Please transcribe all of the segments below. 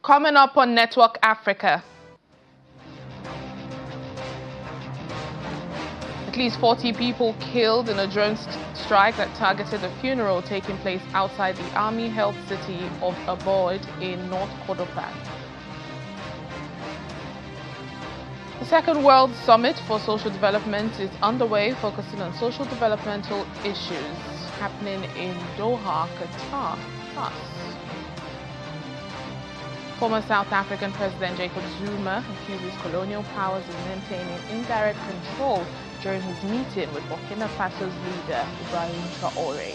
Coming up on Network Africa. At least 40 people killed in a drone strike that targeted a funeral taking place outside the army-held city of Aboid in North Kordofan. The Second World Summit for Social Development is underway, focusing on social developmental issues, happening in Doha, Qatar. Plus, former South African President Jacob Zuma accuses colonial powers of maintaining indirect control during his meeting with Burkina Faso's leader, Ibrahim Traoré.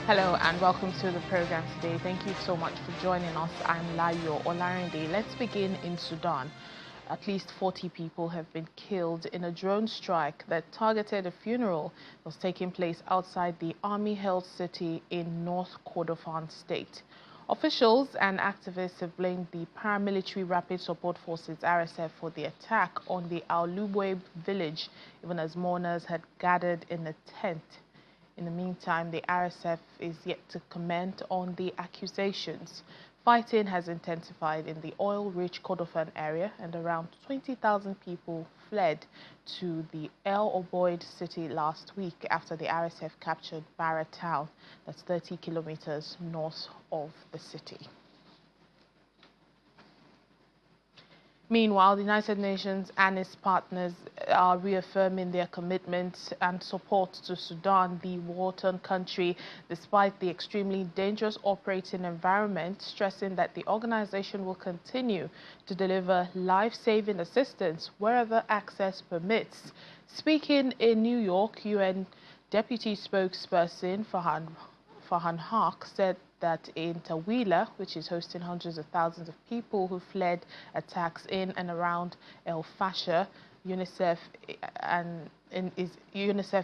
Hello and welcome to the program today. Thank you so much for joining us. I'm Layo Olarinde. Let's begin in Sudan. At least 40 people have been killed in a drone strike that targeted a funeral that was taking place outside the army-held city in North Kordofan state. Officials and activists have blamed the paramilitary Rapid Support Forces (RSF) for the attack on the Al-Lubwe village, even as mourners had gathered in a tent. In the meantime, the RSF is yet to comment on the accusations. Fighting has intensified in the oil-rich Kordofan area, and around 20,000 people fled to the El Obeid city last week after the RSF captured Bara town, that's 30 kilometers north of the city. Meanwhile, the United Nations and its partners are reaffirming their commitment and support to Sudan, the war-torn country, despite the extremely dangerous operating environment, stressing that the organization will continue to deliver life-saving assistance wherever access permits. Speaking in New York, UN Deputy Spokesperson Farhan Haq said that in Tawila, which is hosting hundreds of thousands of people who fled attacks in and around El Fasher, UNICEF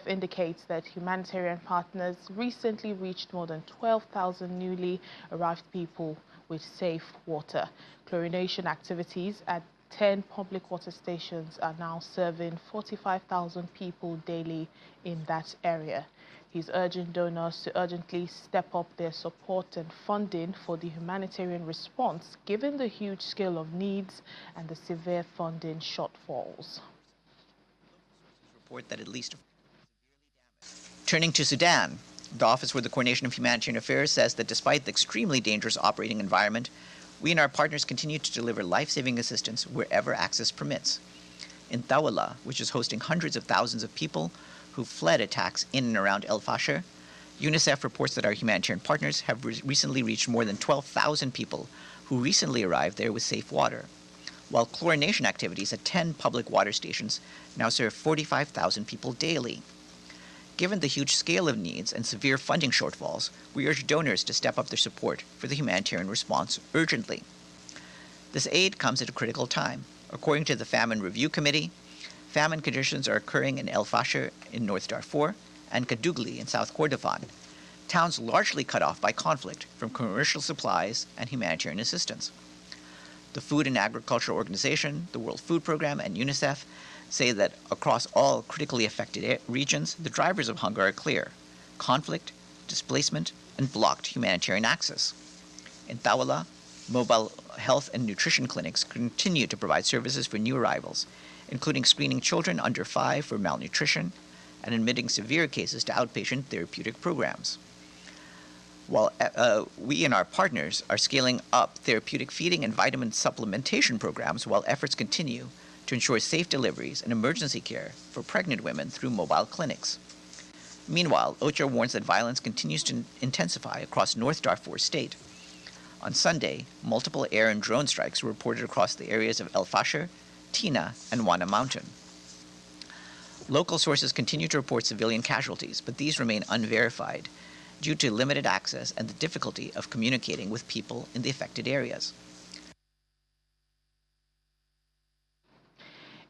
indicates that humanitarian partners recently reached more than 12,000 newly arrived people with safe water. Chlorination activities at 10 public water stations are now serving 45,000 people daily in that area. He's urging donors to urgently step up their support and funding for the humanitarian response, given the huge scale of needs and the severe funding shortfalls. Report that at least. Turning to Sudan, the Office for the Coordination of Humanitarian Affairs says that despite the extremely dangerous operating environment, we and our partners continue to deliver life-saving assistance wherever access permits. In Tawala, which is hosting hundreds of thousands of people who fled attacks in and around El Fasher, UNICEF reports that our humanitarian partners have recently reached more than 12,000 people who recently arrived there with safe water, while chlorination activities at 10 public water stations now serve 45,000 people daily. Given the huge scale of needs and severe funding shortfalls, we urge donors to step up their support for the humanitarian response urgently. This aid comes at a critical time. According to the Famine Review Committee, famine conditions are occurring in El Fasher in North Darfur and Kadugli in South Kordofan, towns largely cut off by conflict from commercial supplies and humanitarian assistance. The Food and Agriculture Organization, the World Food Programme, and UNICEF say that across all critically affected regions, the drivers of hunger are clear: conflict, displacement, and blocked humanitarian access. In Tawala, mobile health and nutrition clinics continue to provide services for new arrivals, including screening children under 5 for malnutrition and admitting severe cases to outpatient therapeutic programs. While we and our partners are scaling up therapeutic feeding and vitamin supplementation programs, while efforts continue to ensure safe deliveries and emergency care for pregnant women through mobile clinics. Meanwhile, OCHA warns that violence continues to intensify across North Darfur state. On Sunday, multiple air and drone strikes were reported across the areas of El Fasher, Tina, and Wana Mountain. Local sources continue to report civilian casualties, but these remain unverified due to limited access and the difficulty of communicating with people in the affected areas.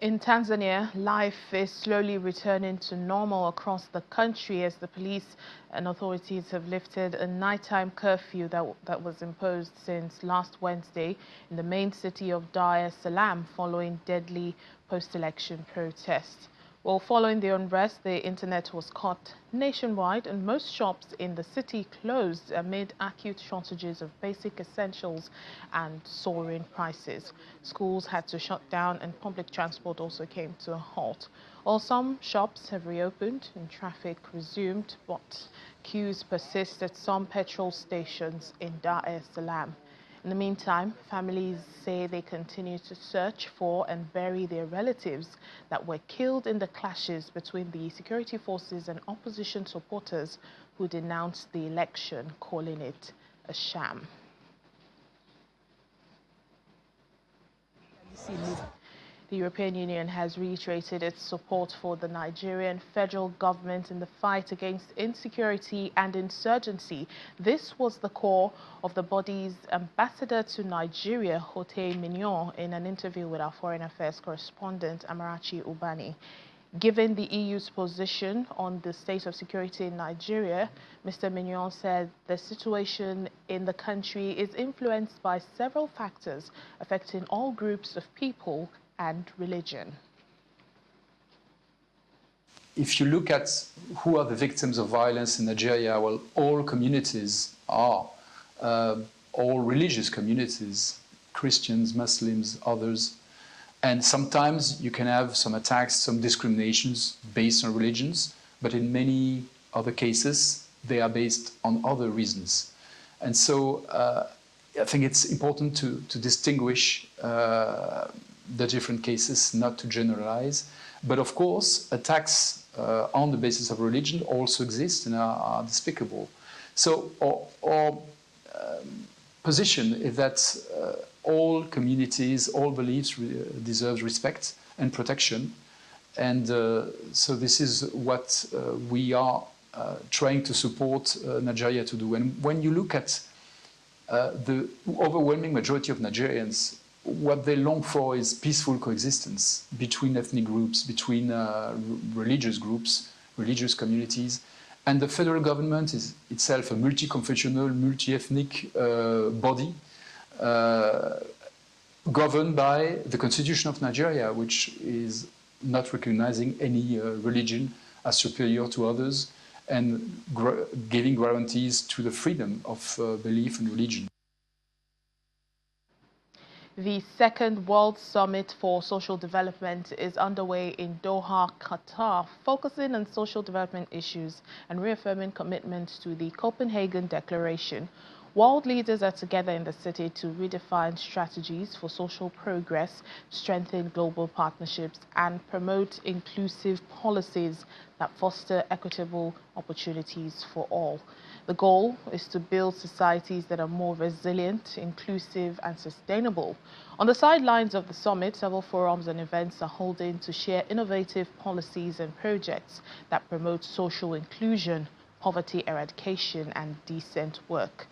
In Tanzania, life is slowly returning to normal across the country as the police and authorities have lifted a nighttime curfew that was imposed since last Wednesday in the main city of Dar es Salaam following deadly post-election protests. Well, following the unrest, the internet was cut nationwide and most shops in the city closed amid acute shortages of basic essentials and soaring prices. Schools had to shut down and public transport also came to a halt. While some shops have reopened and traffic resumed, but queues persist at some petrol stations in Dar es Salaam. In the meantime, families say they continue to search for and bury their relatives that were killed in the clashes between the security forces and opposition supporters who denounced the election, calling it a sham. The European Union has reiterated its support for the Nigerian federal government in the fight against insecurity and insurgency. This was the core of the body's ambassador to Nigeria, Hote Mignon, in an interview with our foreign affairs correspondent, Amarachi Ubani. Given the EU's position on the state of security in Nigeria, Mr. Mignon said the situation in the country is influenced by several factors affecting all groups of people and religion. If you look at who are the victims of violence in Nigeria, well, all communities are, all religious communities, Christians, Muslims, others. And sometimes you can have some attacks, some discriminations based on religions, but in many other cases, they are based on other reasons. And so I think it's important to distinguish the different cases, not to generalize. But of course, attacks on the basis of religion also exist and are despicable. So our position is that all communities, all beliefs deserve respect and protection. And so this is what we are trying to support Nigeria to do. And when you look at the overwhelming majority of Nigerians, what they long for is peaceful coexistence between ethnic groups, between religious groups, religious communities. And the federal government is itself a multi-confessional, multi-ethnic body governed by the Constitution of Nigeria, which is not recognizing any religion as superior to others and giving guarantees to the freedom of belief and religion. The second World Summit for Social Development is underway in Doha, Qatar, focusing on social development issues and reaffirming commitment to the Copenhagen Declaration. World leaders are together in the city to redefine strategies for social progress, strengthen global partnerships, and promote inclusive policies that foster equitable opportunities for all. The goal is to build societies that are more resilient, inclusive, and sustainable. On the sidelines of the summit, several forums and events are holding to share innovative policies and projects that promote social inclusion, poverty eradication, and decent work.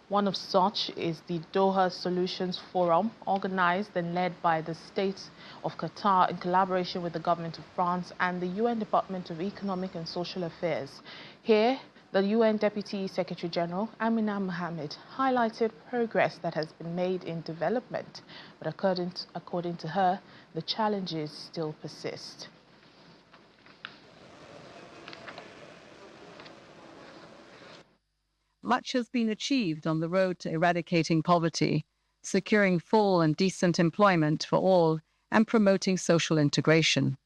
One of such is the Doha Solutions Forum, organized and led by the State of Qatar in collaboration with the Government of France and the UN Department of Economic and Social Affairs. Here, the UN Deputy Secretary General, Amina Mohammed, highlighted progress that has been made in development, but according to her, the challenges still persist. Much has been achieved on the road to eradicating poverty, securing full and decent employment for all, and promoting social integration.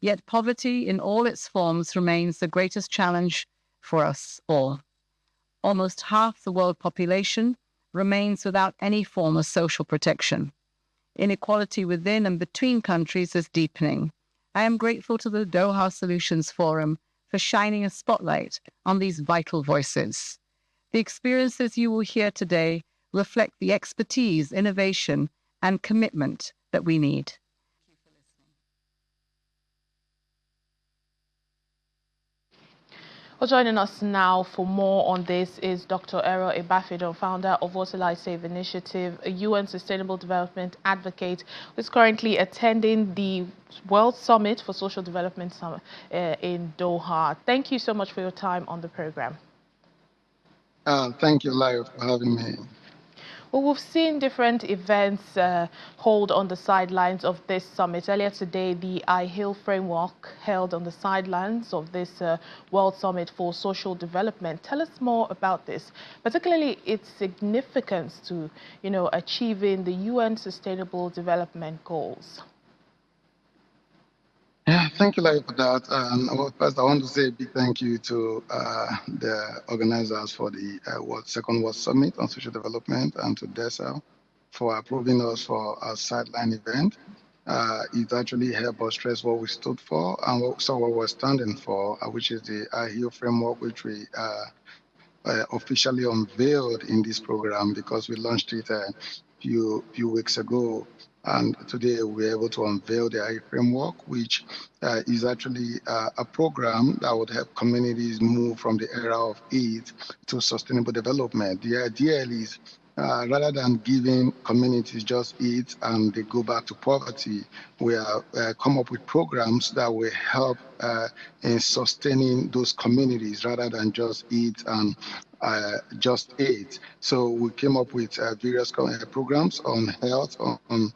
Yet poverty in all its forms remains the greatest challenge for us all. Almost half the world population remains without any form of social protection. Inequality within and between countries is deepening. I am grateful to the Doha Solutions Forum for shining a spotlight on these vital voices. The experiences you will hear today reflect the expertise, innovation, and commitment that we need. Well, joining us now for more on this is Dr. Ero Ebafido, founder of Water Life Save Initiative, a UN Sustainable Development advocate who is currently attending the World Summit for Social Development in Doha. Thank you so much for your time on the program. Thank you, Layo, for having me. Well, we've seen different events hold on the sidelines of this summit. Earlier today, the I-Hill framework held on the sidelines of this World Summit for Social Development. Tell us more about this, particularly its significance to, achieving the UN Sustainable Development Goals. Yeah, thank you, Larry, for that. Well, first, I want to say a big thank you to the organizers for the Second World Summit on Social Development and to DESA for approving us for our sideline event. It actually helped us stress what we stood for and what we're standing for, which is the IHEO framework, which we officially unveiled in this program because we launched it a few weeks ago. And today we're able to unveil the IE framework, which is actually a program that would help communities move from the era of aid to sustainable development. The idea is rather than giving communities just aid and they go back to poverty, we have come up with programs that will help in sustaining those communities rather than just aid and just aid. So we came up with various programs on health, on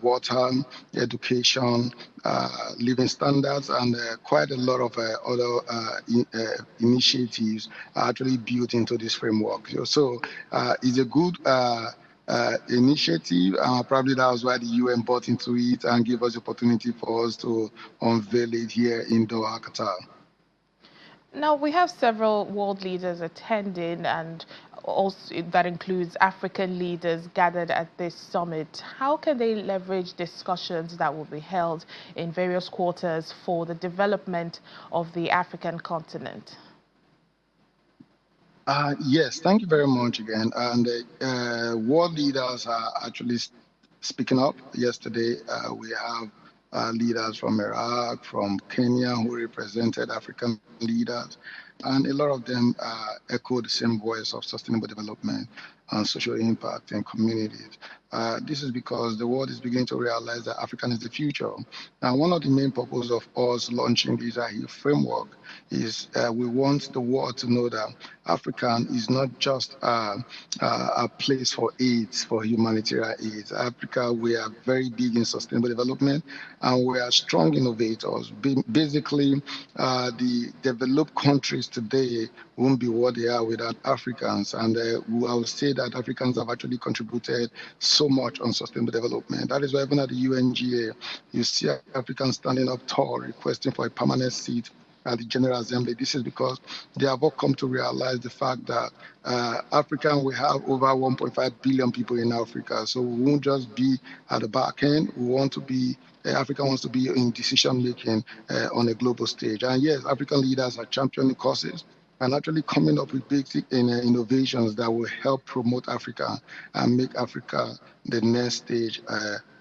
water, education, living standards, and quite a lot of other initiatives are actually built into this framework. So it's a good initiative. Probably that was why the UN bought into it and gave us the opportunity for us to unveil it here in Doha, Qatar. Now, we have several world leaders attending, and also that includes African leaders gathered at this summit. How can they leverage discussions that will be held in various quarters for the development of the African continent? Yes, thank you very much again. And world leaders are actually speaking up. Yesterday, we have leaders from Iraq, from Kenya, who represented African leaders, and a lot of them echoed the same voice of sustainable development and social impact in communities. This is because the world is beginning to realize that Africa is the future. And one of the main purposes of us launching this framework is we want the world to know that Africa is not just a place for aid, for humanitarian aid. Africa, we are very big in sustainable development, and we are strong innovators. Basically, the developed countries today won't be what they are without Africans. And I would say that Africans have actually contributed so much on sustainable development. That is why even at the UNGA, you see Africans standing up tall, requesting for a permanent seat at the General Assembly. This is because they have all come to realize the fact that Africa, we have over 1.5 billion people in Africa. So we won't just be at the back end. We want to be, Africa wants to be in decision making on a global stage. And yes, African leaders are championing causes and actually coming up with basic innovations that will help promote Africa and make Africa the next stage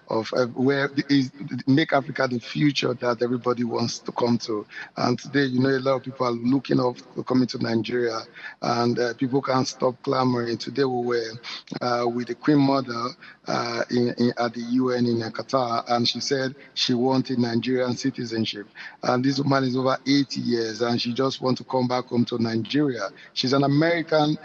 of where is make Africa the future that everybody wants to come to. And today, a lot of people are looking up coming to Nigeria, and people can't stop clamoring. Today we were with the Queen Mother at the UN in Qatar, and she said she wanted Nigerian citizenship. And this woman is over 80 years, and she just wants to come back home to Nigeria. She's an American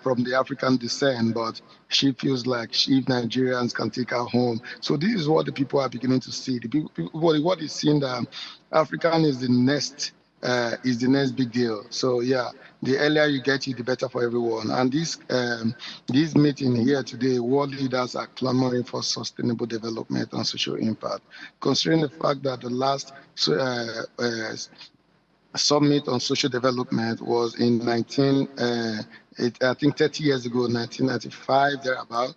from the African descent, but she feels like if Nigerians can take her home. So this is what the people are beginning to see. The people what is seeing that African is the next big deal. So yeah, the earlier you get it, the better for everyone. And this meeting here today, world leaders are clamoring for sustainable development and social impact. Considering the fact that the last summit on social development was in I think 30 years ago, 1995, thereabout.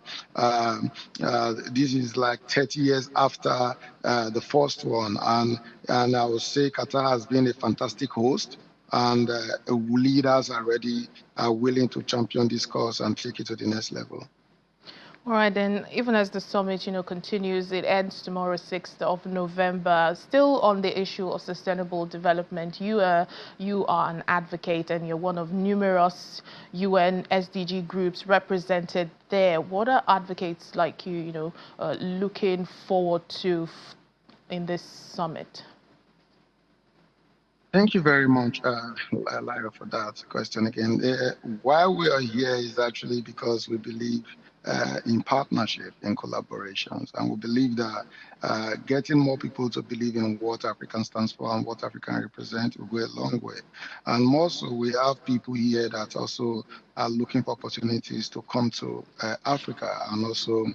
This is like 30 years after the first one. And I would say Qatar has been a fantastic host, and leaders are ready, are willing to champion this cause and take it to the next level. All right, then, even as the summit, continues, it ends tomorrow, 6th of November. Still on the issue of sustainable development, you are an advocate, and you're one of numerous UN SDG groups represented there. What are advocates like you, looking forward to in this summit? Thank you very much, Lyra, for that question again. Why we are here is actually because we believe in partnership and collaborations, and we believe that getting more people to believe in what African stands for and what African represents will go a long way. And more so, we have people here that also are looking for opportunities to come to Africa and also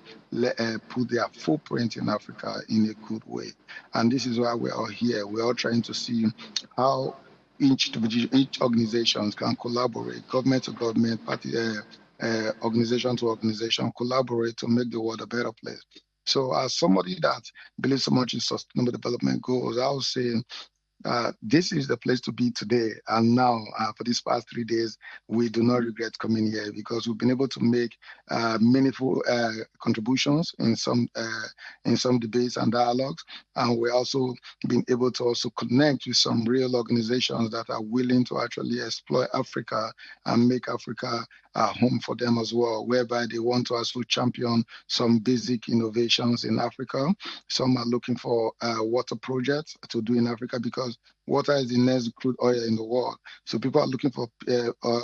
put their footprint in Africa in a good way. And this is why we're all here. We're all trying to see how each organization can collaborate, government to government, party, organization to organization, collaborate to make the world a better place. So as somebody that believes so much in sustainable development goals, I would say this is the place to be today. And now, for these past 3 days, we do not regret coming here because we've been able to make meaningful contributions in some debates and dialogues. And we're also been able to also connect with some real organizations that are willing to actually exploit Africa and make Africa a home for them as well, whereby they want to also champion some basic innovations in Africa. Some are looking for water projects to do in Africa because water is the next crude oil in the world. So people are looking for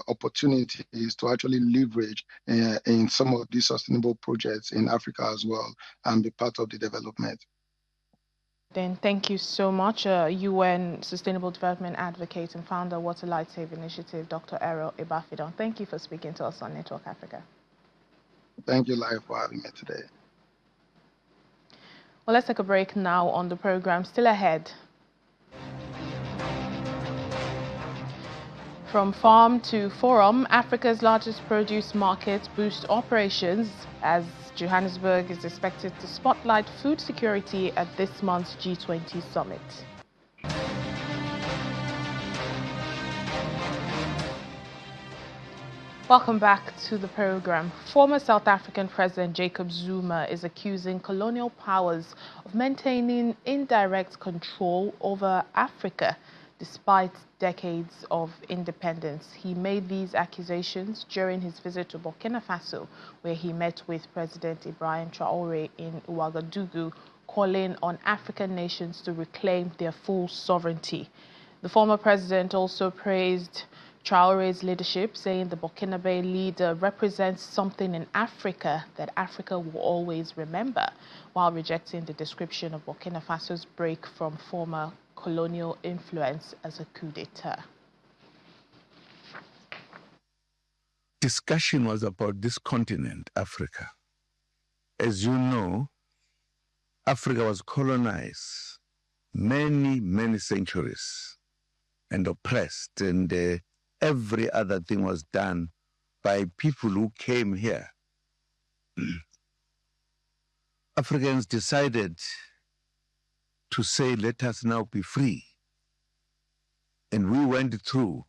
opportunities to actually leverage in some of these sustainable projects in Africa as well and be part of the development. Then thank you so much, UN Sustainable Development Advocate and founder Water Light Save Initiative, Dr. Errol Ibafidon. Thank you for speaking to us on Network Africa. Thank you, Lai, for having me today. Well, let's take a break now on the program. Still ahead. From farm to forum, Africa's largest produce market boosts operations as Johannesburg is expected to spotlight food security at this month's G20 summit. Welcome back to the program. Former South African President Jacob Zuma is accusing colonial powers of maintaining indirect control over Africa despite decades of independence. He made these accusations during his visit to Burkina Faso, where he met with President Ibrahim Traoré in Ouagadougou, calling on African nations to reclaim their full sovereignty. The former president also praised Traoré's leadership, saying the Burkinabe leader represents something in Africa that Africa will always remember, while rejecting the description of Burkina Faso's break from former colonial influence as a coup d'etat. Discussion was about this continent, Africa. As you know, Africa was colonized many centuries and oppressed, and every other thing was done by people who came here. Africans decided to say, let us now be free. And we went through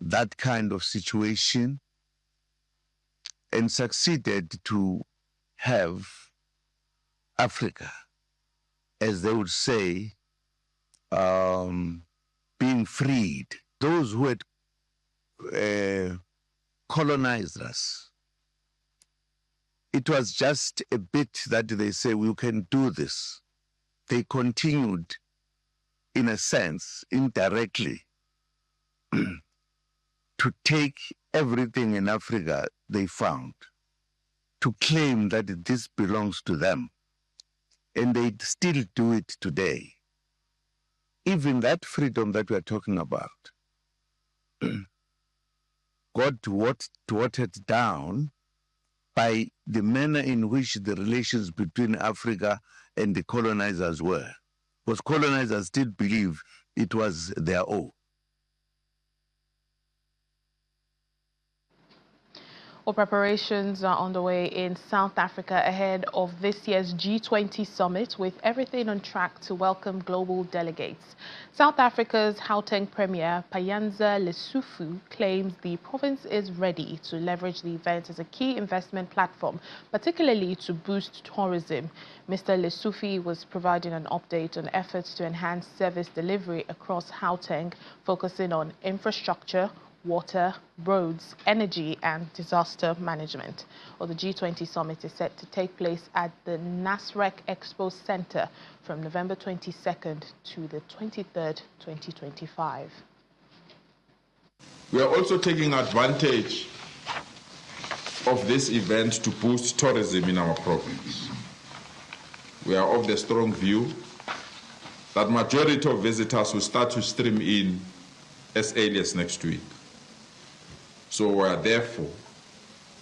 that kind of situation and succeeded to have Africa, as they would say, being freed. Those who had colonized us, it was just a bit that they say, we can do this. They continued, in a sense, indirectly, to take everything in Africa they found, to claim that this belongs to them. And they still do it today. Even that freedom that we are talking about got watered down by the manner in which the relations between Africa and the colonizers were. Because colonizers still believe it was their own. Well, preparations are underway in South Africa ahead of this year's G20 summit, with everything on track to welcome global delegates. South Africa's Gauteng Premier Payanza Lesufu claims the province is ready to leverage the event as a key investment platform, particularly to boost tourism. Mr. Lesufi was providing an update on efforts to enhance service delivery across Gauteng, focusing on infrastructure, water, roads, energy, and disaster management. Or the G20 summit is set to take place at the Nasrec Expo Center from November 22nd to the 23rd, 2025. We are also taking advantage of this event to boost tourism in our province. We are of the strong view that majority of visitors will start to stream in as early as next week. So we are therefore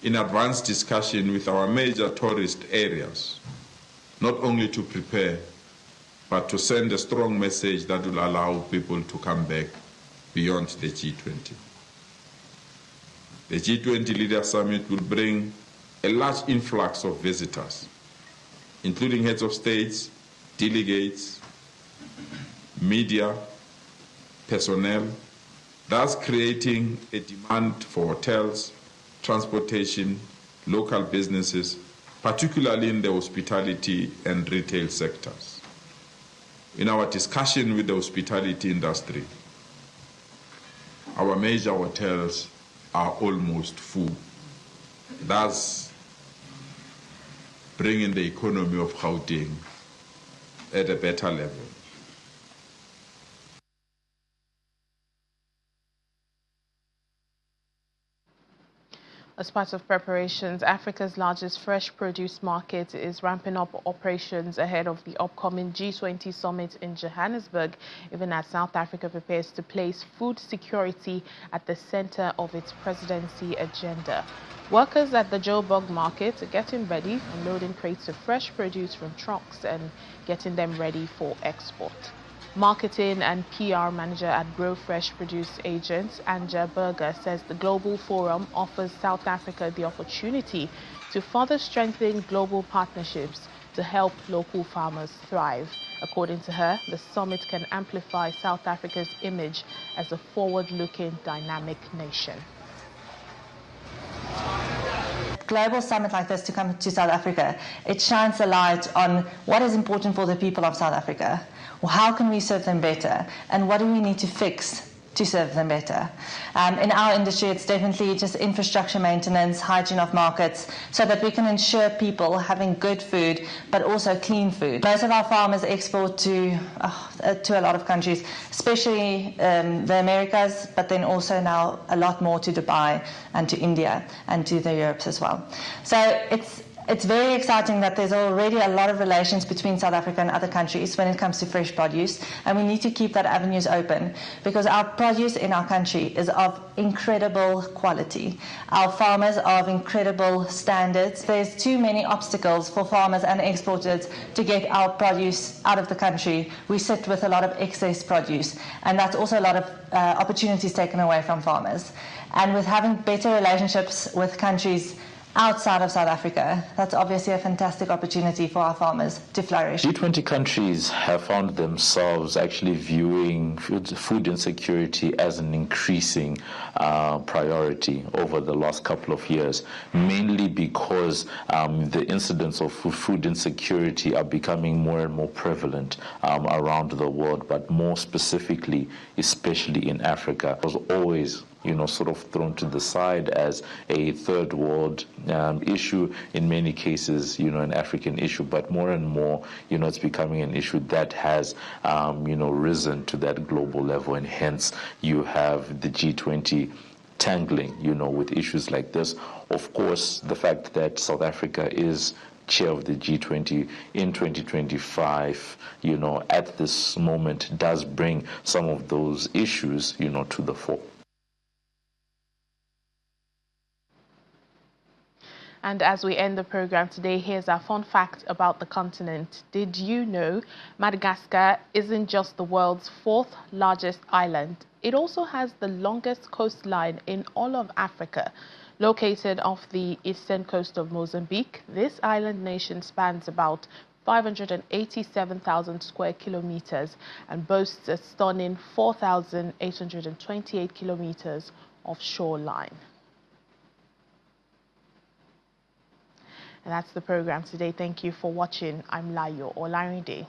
in advanced discussion with our major tourist areas, not only to prepare, but to send a strong message that will allow people to come back beyond the G20. The G20 Leader Summit will bring a large influx of visitors, including heads of states, delegates, media, personnel, thus creating a demand for hotels, transportation, local businesses, particularly in the hospitality and retail sectors. In our discussion with the hospitality industry, our major hotels are almost full, thus bringing the economy of Gauteng at a better level. As part of preparations, Africa's largest fresh produce market is ramping up operations ahead of the upcoming G20 summit in Johannesburg, even as South Africa prepares to place food security at the center of its presidency agenda. Workers at the Joburg market are getting ready, unloading crates of fresh produce from trucks and getting them ready for export. Marketing and PR manager at Grow Fresh Produce Agents, Anja Berger, says the Global Forum offers South Africa the opportunity to further strengthen global partnerships to help local farmers thrive. According to her, the summit can amplify South Africa's image as a forward-looking, dynamic nation. Global summit like this to come to South Africa, it shines a light on what is important for the people of South Africa. How can we serve them better? And what do we need to fix to serve them better? In our industry, it's definitely just infrastructure maintenance, hygiene of markets, so that we can ensure people having good food, but also clean food. Most of our farmers export to a lot of countries, especially the Americas, but then also now a lot more to Dubai and to India and to the Europes as well. So it's very exciting that there's already a lot of relations between South Africa and other countries when it comes to fresh produce, and we need to keep that avenues open because our produce in our country is of incredible quality. Our farmers are of incredible standards. There's too many obstacles for farmers and exporters to get our produce out of the country. We sit with a lot of excess produce, and that's also a lot of opportunities taken away from farmers. And with having better relationships with countries outside of South Africa, that's obviously a fantastic opportunity for our farmers to flourish. G20 countries have found themselves actually viewing food insecurity as an increasing priority over the last couple of years, mainly because the incidents of food insecurity are becoming more and more prevalent around the world, but more specifically, especially in Africa. It was always sort of thrown to the side as a third world issue, in many cases, an African issue, but more and more, it's becoming an issue that has, risen to that global level, and hence you have the G20 tangling, with issues like this. Of course, the fact that South Africa is chair of the G20 in 2025, at this moment does bring some of those issues, to the fore. And as we end the program today, here's our fun fact about the continent. Did you know Madagascar isn't just the world's 4th largest island? It also has the longest coastline in all of Africa. Located off the eastern coast of Mozambique, this island nation spans about 587,000 square kilometers and boasts a stunning 4,828 kilometers of shoreline. And that's the program today. Thank you for watching. I'm Layo Olarinde.